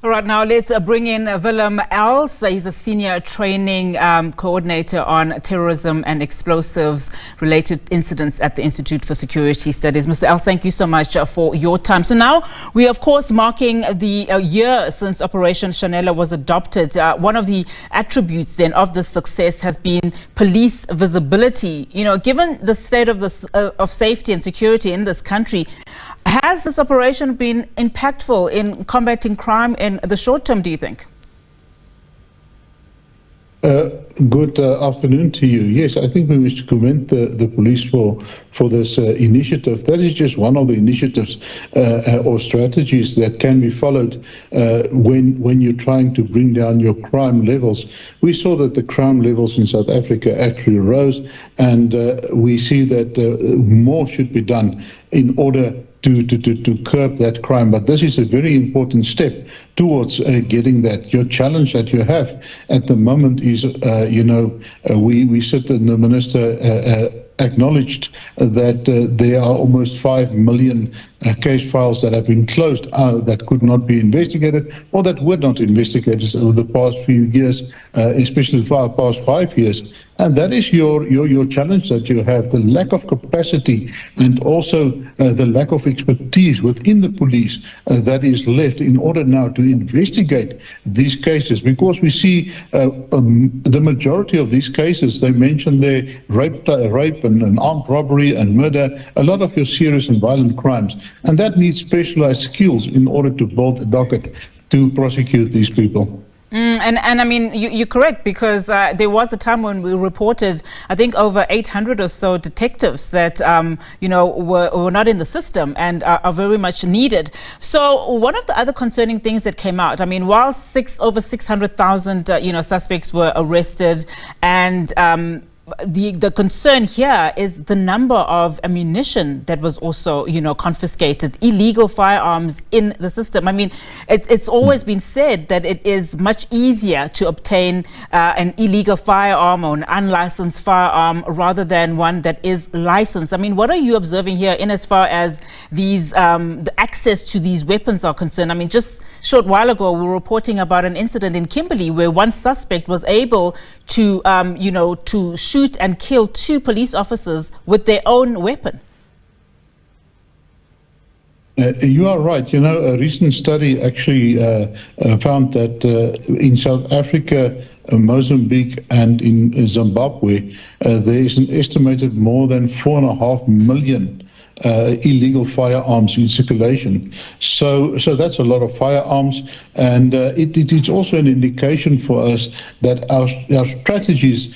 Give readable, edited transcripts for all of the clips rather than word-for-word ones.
All right, now let's bring in Willem Els. He's a senior training coordinator on terrorism and explosives-related incidents at the Institute for Security Studies. Mr. Els, thank you so much for your time. So now we are, of course, marking the year since Operation Shanela was adopted. One of the attributes then of this success has been police visibility. You know, given the state of safety and security in this country, has this operation been impactful in combating crime in the short term, do you think? Good afternoon to you. Yes, I think we wish to commend the police for this initiative. That is just one of the initiatives or strategies that can be followed when you're trying to bring down your crime levels. We saw that the crime levels in South Africa actually rose, and we see that more should be done in order to curb that crime. But this is a very important step towards getting that. Your challenge that you have at the moment is, we sit and the minister acknowledged that there are almost 5 million case files that have been closed that could not be investigated or that were not investigated over the past few years, especially the past 5 years. And that is your challenge that you have, the lack of capacity and also the lack of expertise within the police that is left in order now to investigate these cases. Because we see the majority of these cases, they mention their rape and armed robbery and murder, a lot of your serious and violent crimes. And that needs specialized skills in order to build a docket to prosecute these people. And I mean, you're correct, because there was a time when we reported, I think, over 800 or so detectives that, were not in the system and are very much needed. So one of the other concerning things that came out, I mean, while over 600,000, suspects were arrested, and the concern here is the number of ammunition that was also, confiscated, illegal firearms in the system. I mean, it's always been said that it is much easier to obtain an illegal firearm or an unlicensed firearm rather than one that is licensed. I mean, what are you observing here in as far as these the access to these weapons are concerned? I mean, just a short while ago, we were reporting about an incident in Kimberley where one suspect was able to, to shoot and kill 2 police officers with their own weapon. You are right. A recent study actually found that in South Africa, Mozambique and in Zimbabwe, there is an estimated more than 4.5 million illegal firearms in circulation. So that's a lot of firearms, and it is also an indication for us that our strategies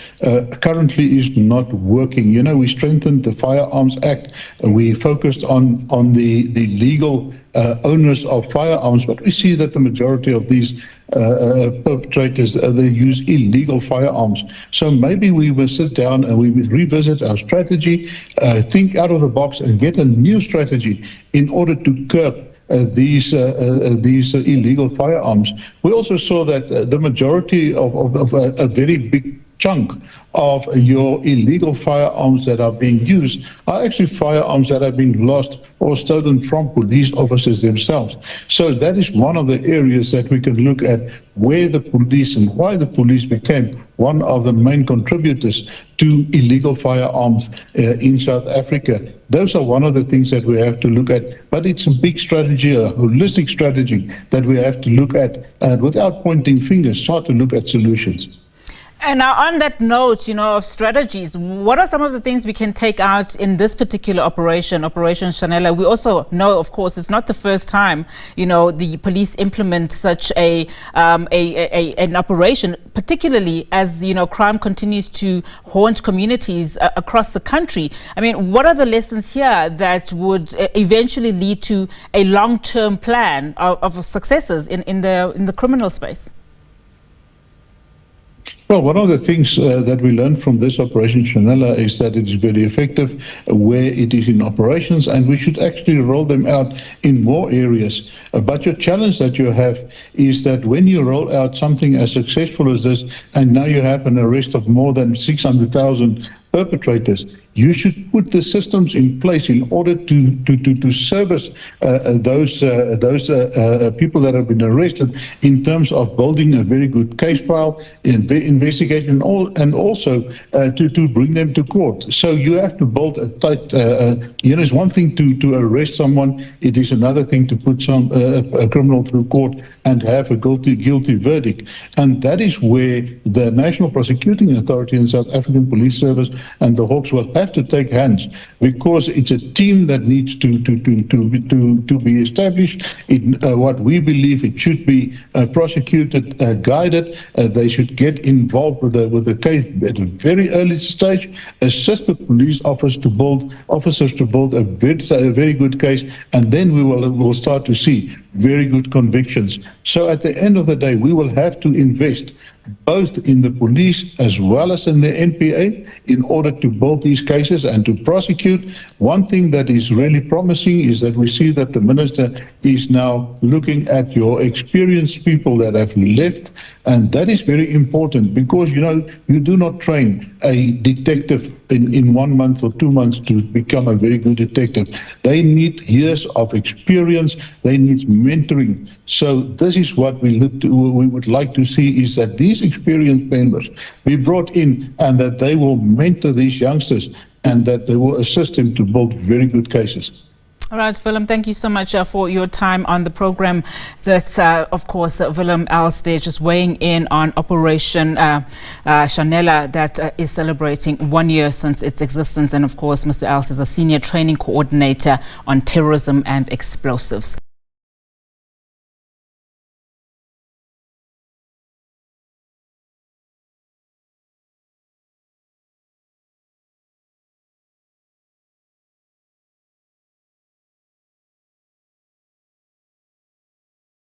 currently is not working. We strengthened the Firearms Act, we focused on the legal owners of firearms, but we see that the majority of these perpetrators, they use illegal firearms. So maybe we will sit down and we will revisit our strategy, think out of the box and get a new strategy in order to curb these illegal firearms. We also saw that the majority of a very big chunk of your illegal firearms that are being used are actually firearms that have been lost or stolen from police officers themselves. So that is one of the areas that we can look at, where the police and why the police became one of the main contributors to illegal firearms in South Africa. Those are one of the things that we have to look at, but it's a big strategy, a holistic strategy that we have to look at, and without pointing fingers, start to look at solutions. And now on that note, of strategies, what are some of the things we can take out in this particular Operation Shanela? We also know, of course, it's not the first time, the police implement such an operation, particularly as, crime continues to haunt communities across the country. I mean, what are the lessons here that would eventually lead to a long-term plan of successes in the criminal space? Well, one of the things that we learned from this Operation Shanela is that it is very effective where it is in operations, and we should actually roll them out in more areas. But your challenge that you have is that when you roll out something as successful as this, and now you have an arrest of more than 600,000 perpetrators, you should put the systems in place in order to service those people that have been arrested in terms of building a very good case file, investigation, and also to bring them to court. So you have to build a tight, it's one thing to arrest someone, it is another thing to put a criminal through court and have a guilty verdict. And that is where the National Prosecuting Authority and South African Police Service and the Hawks will have to take hands, because it's a team that needs to be established. What we believe it should be prosecuted, guided. They should get involved with the case at a very early stage, assist the police officers to build a very good case, and then we'll start to see very good convictions. So at the end of the day, we will have to invest both in the police as well as in the NPA in order to build these cases and to prosecute. One thing that is really promising is that we see that the minister is now looking at your experienced people that have left, and that is very important, because you do not train a detective in 1 month or 2 months to become a very good detective. They need years of experience, they need mentoring. So this is what we would like to see, is that these experienced members be brought in and that they will mentor these youngsters and that they will assist them to build very good cases. All right, Willem, thank you so much for your time on the program. That, of course, Willem Els there just weighing in on Operation Shanela that is celebrating 1 year since its existence. And, of course, Mr. Els is a senior training coordinator on terrorism and explosives.